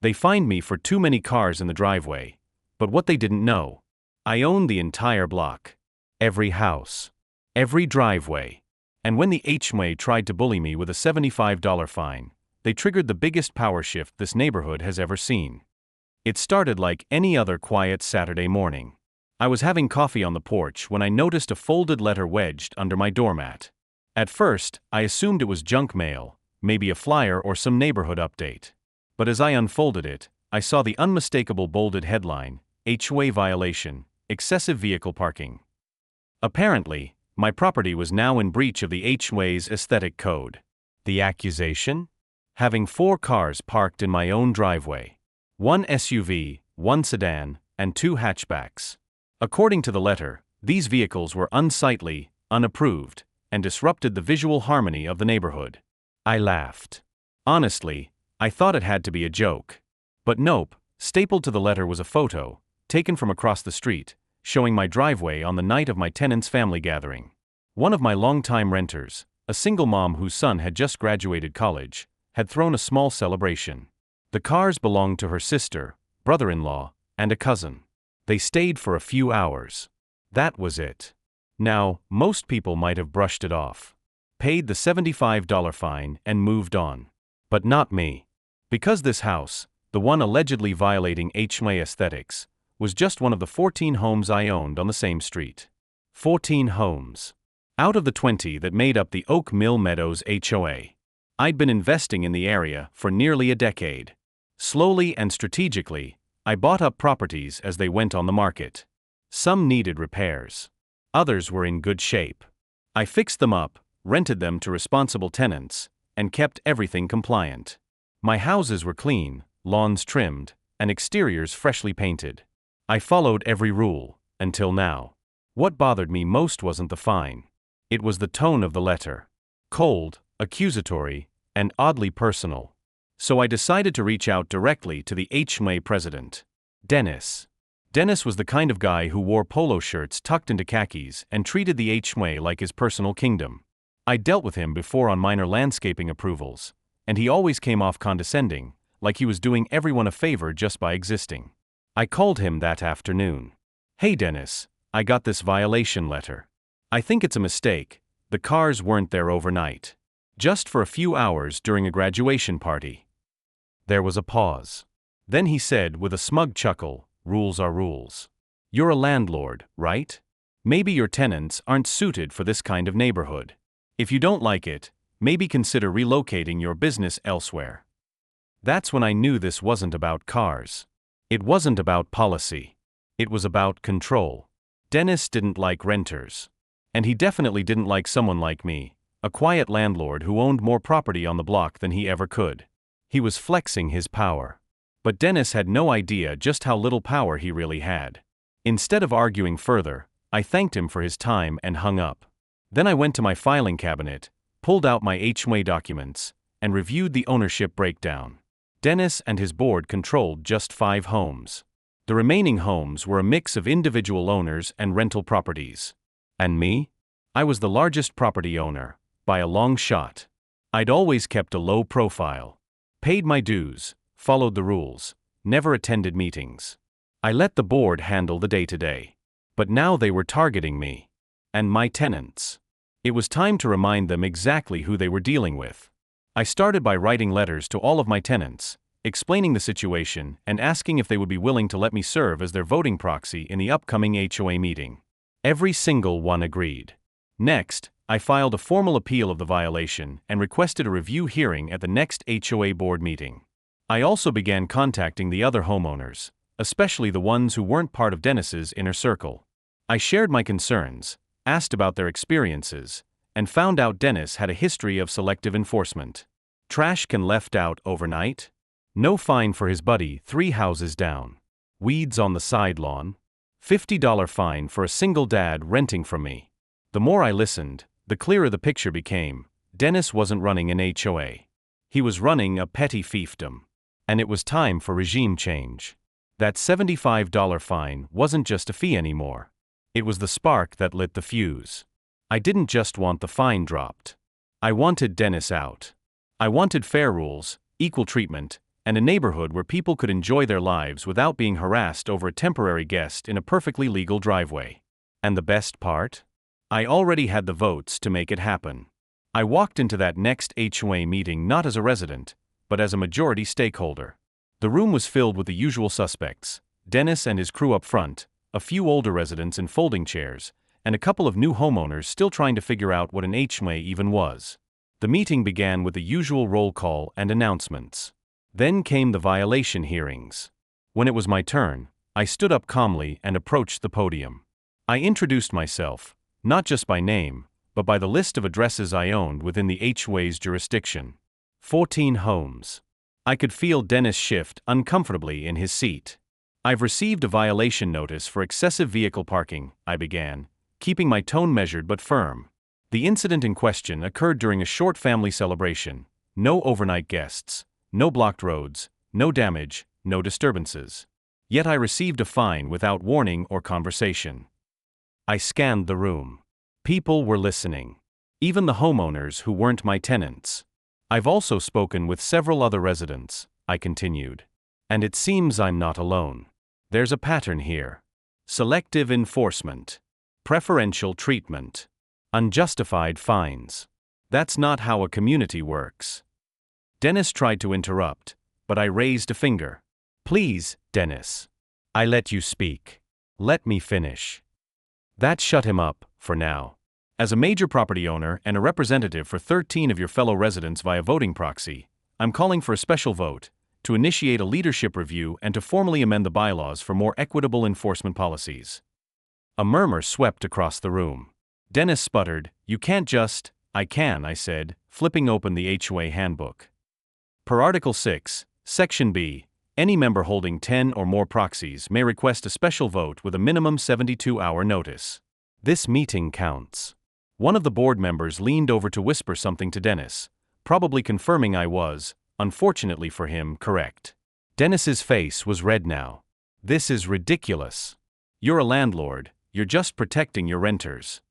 They fined me for too many cars in the driveway. But what they didn't know, I owned the entire block. Every house. Every driveway. And when the HOA tried to bully me with a $75 fine, they triggered the biggest power shift this neighborhood has ever seen. It started like any other quiet Saturday morning. I was having coffee on the porch when I noticed a folded letter wedged under my doormat. At first, I assumed it was junk mail, maybe a flyer or some neighborhood update. But as I unfolded it, I saw the unmistakable bolded headline, HOA violation, excessive vehicle parking. Apparently, my property was now in breach of the HOA's aesthetic code. The accusation? Having 4 cars parked in my own driveway. 1 SUV, 1 sedan, and 2 hatchbacks. According to the letter, these vehicles were unsightly, unapproved, and disrupted the visual harmony of the neighborhood. I laughed. Honestly, I thought it had to be a joke. But nope, stapled to the letter was a photo, taken from across the street, showing my driveway on the night of my tenant's family gathering. One of my longtime renters, a single mom whose son had just graduated college, had thrown a small celebration. The cars belonged to her sister, brother-in-law, and a cousin. They stayed for a few hours. That was it. Now, most people might have brushed it off, paid the $75 fine, and moved on. But not me. Because this house, the one allegedly violating HOA aesthetics, was just one of the 14 homes I owned on the same street. 14 homes. Out of the 20 that made up the Oak Mill Meadows HOA. I'd been investing in the area for nearly a decade. Slowly and strategically, I bought up properties as they went on the market. Some needed repairs. Others were in good shape. I fixed them up, rented them to responsible tenants, and kept everything compliant. My houses were clean, lawns trimmed, and exteriors freshly painted. I followed every rule, until now. What bothered me most wasn't the fine. It was the tone of the letter. Cold, accusatory, and oddly personal. So I decided to reach out directly to the HOA president, Dennis. Dennis was the kind of guy who wore polo shirts tucked into khakis and treated the HOA like his personal kingdom. I dealt with him before on minor landscaping approvals, and he always came off condescending, like he was doing everyone a favor just by existing. I called him that afternoon. "Hey Dennis, I got this violation letter. I think it's a mistake. The cars weren't there overnight. Just for a few hours during a graduation party." There was a pause. Then he said with a smug chuckle, "Rules are rules. You're a landlord, right? Maybe your tenants aren't suited for this kind of neighborhood. If you don't like it, maybe consider relocating your business elsewhere." That's when I knew this wasn't about cars. It wasn't about policy. It was about control. Dennis didn't like renters. And he definitely didn't like someone like me, a quiet landlord who owned more property on the block than he ever could. He was flexing his power. But Dennis had no idea just how little power he really had. Instead of arguing further, I thanked him for his time and hung up. Then I went to my filing cabinet, pulled out my HOA documents, and reviewed the ownership breakdown. Dennis and his board controlled just 5 homes. The remaining homes were a mix of individual owners and rental properties. And me? I was the largest property owner, by a long shot. I'd always kept a low profile. Paid my dues, followed the rules, never attended meetings. I let the board handle the day-to-day. But now they were targeting me. And my tenants. It was time to remind them exactly who they were dealing with. I started by writing letters to all of my tenants, explaining the situation and asking if they would be willing to let me serve as their voting proxy in the upcoming HOA meeting. Every single one agreed. Next, I filed a formal appeal of the violation and requested a review hearing at the next HOA board meeting. I also began contacting the other homeowners, especially the ones who weren't part of Dennis's inner circle. I shared my concerns, asked about their experiences, and found out Dennis had a history of selective enforcement. Trash can left out overnight? No fine for his buddy 3 houses down. Weeds on the side lawn? $50 fine for a single dad renting from me. The more I listened, the clearer the picture became. Dennis wasn't running an HOA. He was running a petty fiefdom. And it was time for regime change. That $75 fine wasn't just a fee anymore. It was the spark that lit the fuse. I didn't just want the fine dropped. I wanted Dennis out. I wanted fair rules, equal treatment, and a neighborhood where people could enjoy their lives without being harassed over a temporary guest in a perfectly legal driveway. And the best part? I already had the votes to make it happen. I walked into that next HOA meeting not as a resident, but as a majority stakeholder. The room was filled with the usual suspects: Dennis and his crew up front, a few older residents in folding chairs, and a couple of new homeowners still trying to figure out what an HOA even was. The meeting began with the usual roll call and announcements. Then came the violation hearings. When it was my turn, I stood up calmly and approached the podium. I introduced myself, not just by name, but by the list of addresses I owned within the HOA's jurisdiction. 14 homes. I could feel Dennis shift uncomfortably in his seat. "I've received a violation notice for excessive vehicle parking," I began, keeping my tone measured but firm. The incident in question occurred during a short family celebration. No overnight guests, no blocked roads, no damage, no disturbances. Yet I received a fine without warning or conversation. I scanned the room. People were listening. Even the homeowners who weren't my tenants. "I've also spoken with several other residents," I continued. "And it seems I'm not alone. There's a pattern here. Selective enforcement. Preferential treatment. Unjustified fines. That's not how a community works." Dennis tried to interrupt, but I raised a finger. "Please, Dennis. I let you speak. Let me finish." That shut him up, for now. As a major property owner and a representative for 13 of your fellow residents via voting proxy, I'm calling for a special vote to initiate a leadership review and to formally amend the bylaws for more equitable enforcement policies. A murmur swept across the room. Dennis sputtered, "You can't just—" "I can," I said, flipping open the HOA handbook. Per Article 6, Section B, any member holding 10 or more proxies may request a special vote with a minimum 72-hour notice. This meeting counts. One of the board members leaned over to whisper something to Dennis, probably confirming I was, unfortunately for him, correct. Dennis's face was red now. "This is ridiculous. You're a landlord, you're just protecting your renters."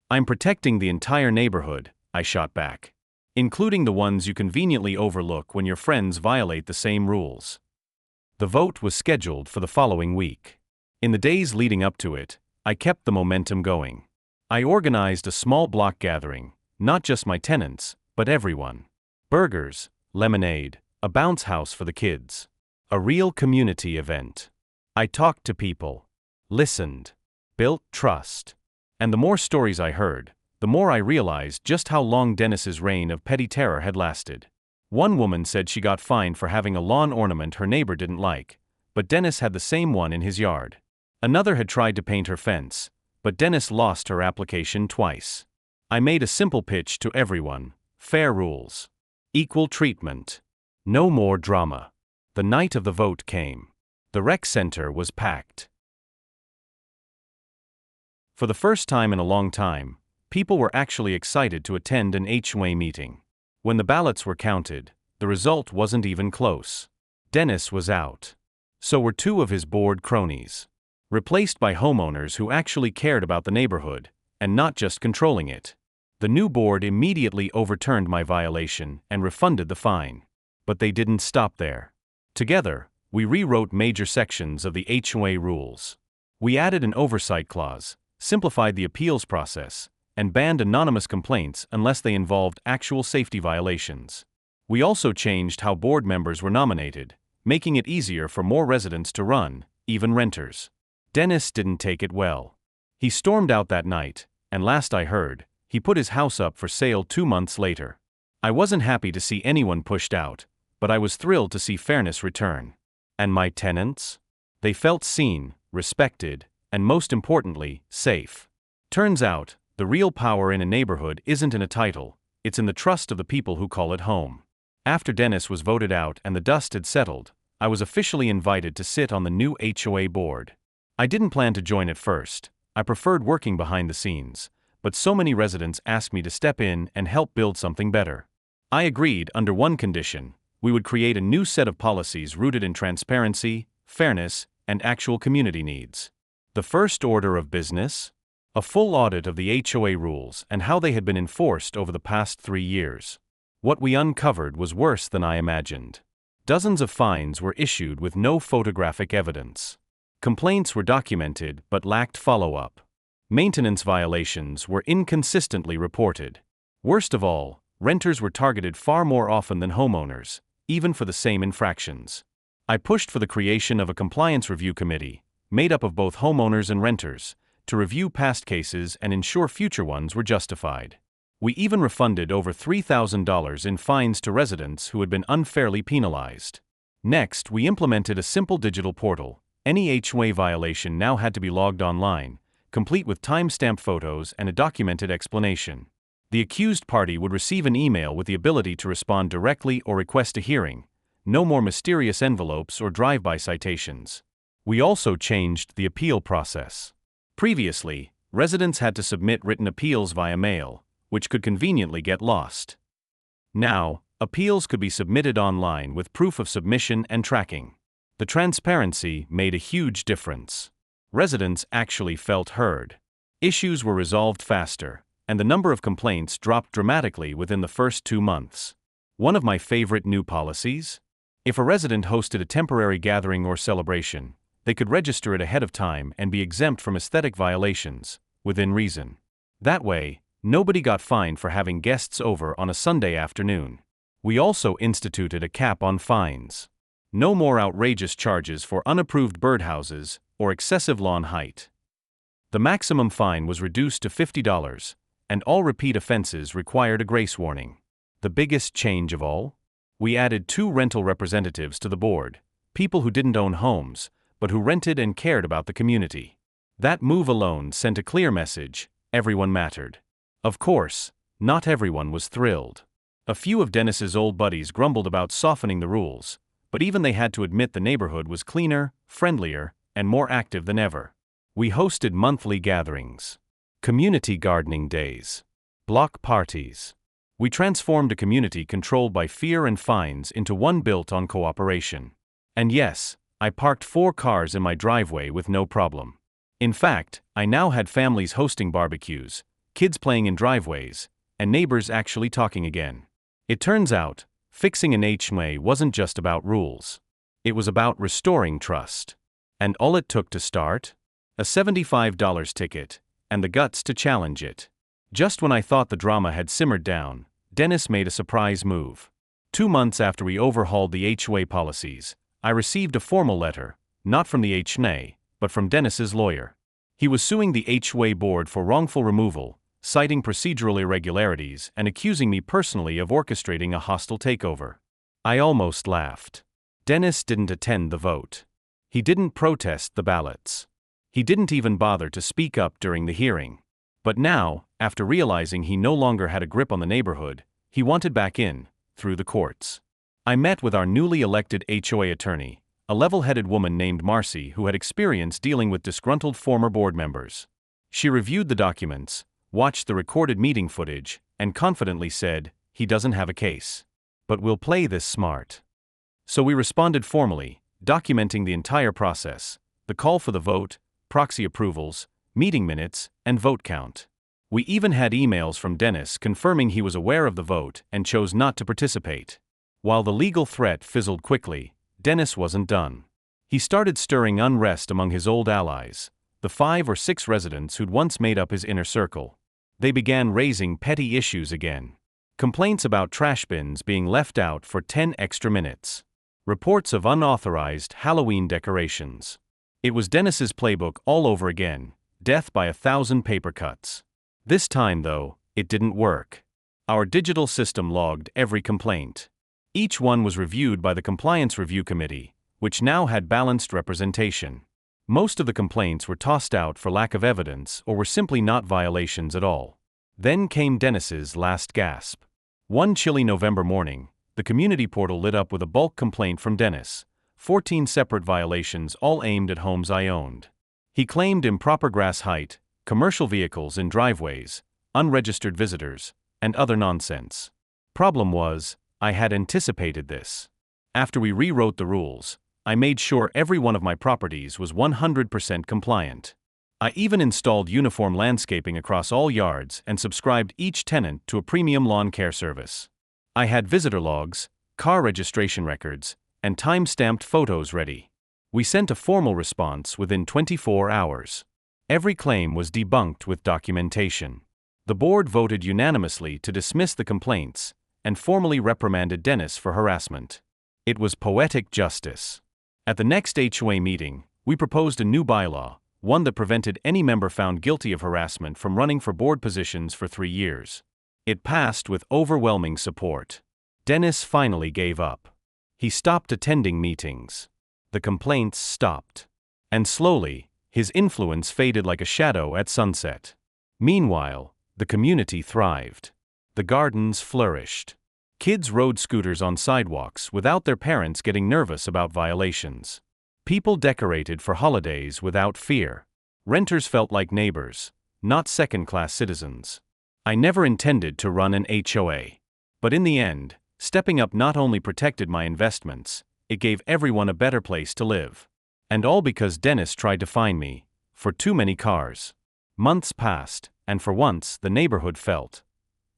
"I'm protecting the entire neighborhood," I shot back. "Including the ones you conveniently overlook when your friends violate the same rules." The vote was scheduled for the following week. In the days leading up to it, I kept the momentum going. I organized a small block gathering, not just my tenants, but everyone. Burgers, lemonade, a bounce house for the kids. A real community event. I talked to people. Listened. Built trust. And the more stories I heard, the more I realized just how long Dennis's reign of petty terror had lasted. One woman said she got fined for having a lawn ornament her neighbor didn't like, but Dennis had the same one in his yard. Another had tried to paint her fence, but Dennis lost her application twice. I made a simple pitch to everyone: fair rules. Equal treatment. No more drama. The night of the vote came. The rec center was packed. For the first time in a long time, people were actually excited to attend an HOA meeting. When the ballots were counted, the result wasn't even close. Dennis was out. So were two of his board cronies. Replaced by homeowners who actually cared about the neighborhood, and not just controlling it. The new board immediately overturned my violation and refunded the fine. But they didn't stop there. Together, we rewrote major sections of the HOA rules. We added an oversight clause, simplified the appeals process, and banned anonymous complaints unless they involved actual safety violations. We also changed how board members were nominated, making it easier for more residents to run, even renters. Dennis didn't take it well. He stormed out that night, and last I heard, he put his house up for sale 2 months later. I wasn't happy to see anyone pushed out, but I was thrilled to see fairness return. And my tenants? They felt seen, respected, and most importantly, safe. Turns out, the real power in a neighborhood isn't in a title, it's in the trust of the people who call it home. After Dennis was voted out and the dust had settled, I was officially invited to sit on the new HOA board. I didn't plan to join at first. I preferred working behind the scenes, but so many residents asked me to step in and help build something better. I agreed under one condition: we would create a new set of policies rooted in transparency, fairness, and actual community needs. The first order of business? A full audit of the HOA rules and how they had been enforced over the past 3 years. What we uncovered was worse than I imagined. Dozens of fines were issued with no photographic evidence. Complaints were documented but lacked follow-up. Maintenance violations were inconsistently reported. Worst of all, renters were targeted far more often than homeowners, even for the same infractions. I pushed for the creation of a compliance review committee, made up of both homeowners and renters, to review past cases and ensure future ones were justified. We even refunded over $3,000 in fines to residents who had been unfairly penalized. Next, we implemented a simple digital portal. Any HOA violation now had to be logged online, complete with time-stamped photos and a documented explanation. The accused party would receive an email with the ability to respond directly or request a hearing. No more mysterious envelopes or drive-by citations. We also changed the appeal process. Previously, residents had to submit written appeals via mail, which could conveniently get lost. Now, appeals could be submitted online with proof of submission and tracking. The transparency made a huge difference. Residents actually felt heard. Issues were resolved faster, and the number of complaints dropped dramatically within the first 2 months. One of my favorite new policies? If a resident hosted a temporary gathering or celebration, they could register it ahead of time and be exempt from aesthetic violations, within reason. That way, nobody got fined for having guests over on a Sunday afternoon. We also instituted a cap on fines. No more outrageous charges for unapproved birdhouses or excessive lawn height. The maximum fine was reduced to $50, and all repeat offenses required a grace warning. The biggest change of all? We added 2 rental representatives to the board, people who didn't own homes, but who rented and cared about the community. That move alone sent a clear message: everyone mattered. Of course, not everyone was thrilled. A few of Dennis's old buddies grumbled about softening the rules, but even they had to admit the neighborhood was cleaner, friendlier, and more active than ever. We hosted monthly gatherings, community gardening days, block parties. We transformed a community controlled by fear and fines into one built on cooperation. And yes, I parked 4 cars in my driveway with no problem. In fact, I now had families hosting barbecues, kids playing in driveways, and neighbors actually talking again. It turns out, fixing an HOA wasn't just about rules. It was about restoring trust. And all it took to start? A $75 ticket, and the guts to challenge it. Just when I thought the drama had simmered down, Dennis made a surprise move. 2 months after we overhauled the HOA policies, I received a formal letter, not from the HOA, but from Dennis's lawyer. He was suing the HOA board for wrongful removal, citing procedural irregularities and accusing me personally of orchestrating a hostile takeover. I almost laughed. Dennis didn't attend the vote. He didn't protest the ballots. He didn't even bother to speak up during the hearing. But now, after realizing he no longer had a grip on the neighborhood, he wanted back in, through the courts. I met with our newly elected HOA attorney, a level-headed woman named Marcy who had experience dealing with disgruntled former board members. She reviewed the documents, watched the recorded meeting footage, and confidently said, "He doesn't have a case. But we'll play this smart." So we responded formally, documenting the entire process, the call for the vote, proxy approvals, meeting minutes, and vote count. We even had emails from Dennis confirming he was aware of the vote and chose not to participate. While the legal threat fizzled quickly, Dennis wasn't done. He started stirring unrest among his old allies, the 5 or 6 residents who'd once made up his inner circle. They began raising petty issues again. Complaints about trash bins being left out for 10 extra minutes. Reports of unauthorized Halloween decorations. It was Dennis's playbook all over again, death by 1,000 paper cuts. This time, though, it didn't work. Our digital system logged every complaint. Each one was reviewed by the Compliance Review Committee, which now had balanced representation. Most of the complaints were tossed out for lack of evidence or were simply not violations at all. Then came Dennis's last gasp. One chilly November morning, the community portal lit up with a bulk complaint from Dennis, 14 separate violations all aimed at homes I owned. He claimed improper grass height, commercial vehicles in driveways, unregistered visitors, and other nonsense. Problem was, I had anticipated this. After we rewrote the rules, I made sure every one of my properties was 100% compliant. I even installed uniform landscaping across all yards and subscribed each tenant to a premium lawn care service. I had visitor logs, car registration records, and time-stamped photos ready. We sent a formal response within 24 hours. Every claim was debunked with documentation. The board voted unanimously to dismiss the complaints and formally reprimanded Dennis for harassment. It was poetic justice. At the next HOA meeting, we proposed a new bylaw, one that prevented any member found guilty of harassment from running for board positions for 3 years. It passed with overwhelming support. Dennis finally gave up. He stopped attending meetings. The complaints stopped. And slowly, his influence faded like a shadow at sunset. Meanwhile, the community thrived. The gardens flourished. Kids rode scooters on sidewalks without their parents getting nervous about violations. People decorated for holidays without fear. Renters felt like neighbors, not second-class citizens. I never intended to run an HOA. But in the end, stepping up not only protected my investments, it gave everyone a better place to live. And all because Dennis tried to fine me for too many cars. Months passed, and for once the neighborhood felt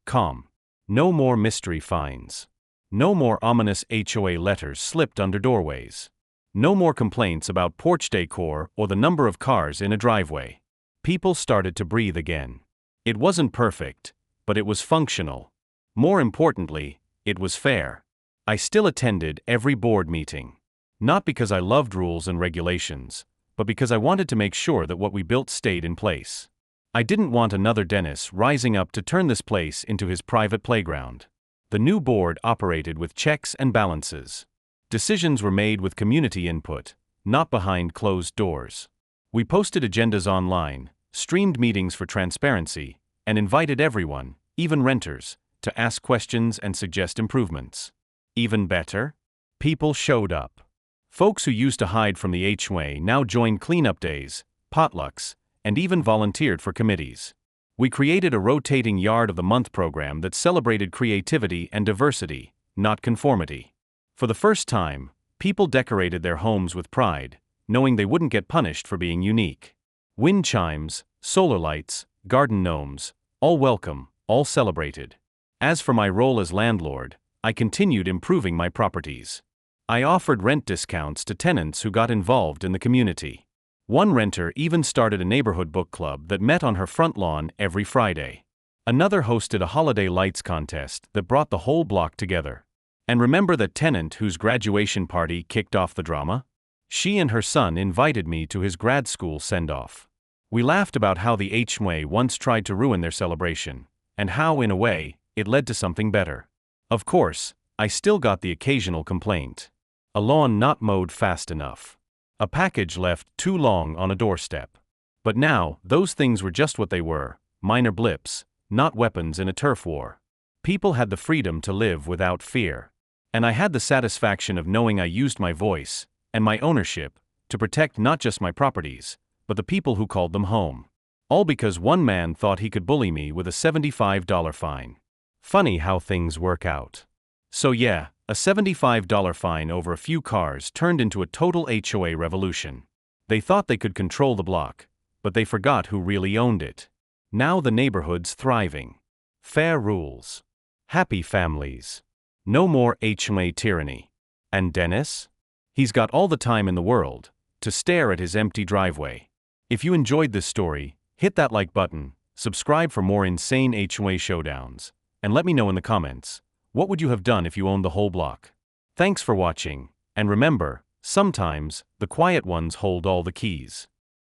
calm. No more mystery fines. No more ominous HOA letters slipped under doorways. No more complaints about porch decor or the number of cars in a driveway. People started to breathe again. It wasn't perfect, but it was functional. More importantly, it was fair. I still attended every board meeting. Not because I loved rules and regulations, but because I wanted to make sure that what we built stayed in place. I didn't want another Dennis rising up to turn this place into his private playground. The new board operated with checks and balances. Decisions were made with community input, not behind closed doors. We posted agendas online, streamed meetings for transparency, and invited everyone, even renters, to ask questions and suggest improvements. Even better, people showed up. Folks who used to hide from the HOA now joined cleanup days, potlucks, and even volunteered for committees. We created a rotating Yard of the Month program that celebrated creativity and diversity, not conformity. For the first time, people decorated their homes with pride, knowing they wouldn't get punished for being unique. Wind chimes, solar lights, garden gnomes, all welcome, all celebrated. As for my role as landlord, I continued improving my properties. I offered rent discounts to tenants who got involved in the community. One renter even started a neighborhood book club that met on her front lawn every Friday. Another hosted a holiday lights contest that brought the whole block together. And remember that tenant whose graduation party kicked off the drama? She and her son invited me to his grad school send-off. We laughed about how the HOA once tried to ruin their celebration, and how, in a way, it led to something better. Of course, I still got the occasional complaint. A lawn not mowed fast enough. A package left too long on a doorstep. But now, those things were just what they were, minor blips, not weapons in a turf war. People had the freedom to live without fear. And I had the satisfaction of knowing I used my voice, and my ownership, to protect not just my properties, but the people who called them home. All because one man thought he could bully me with a $75 fine. Funny how things work out. So yeah, a $75 fine over a few cars turned into a total HOA revolution. They thought they could control the block, but they forgot who really owned it. Now the neighborhood's thriving. Fair rules. Happy families. No more HOA tyranny. And Dennis? He's got all the time in the world to stare at his empty driveway. If you enjoyed this story, hit that like button, subscribe for more insane HOA showdowns, and let me know in the comments, what would you have done if you owned the whole block? Thanks for watching, and remember, sometimes, the quiet ones hold all the keys.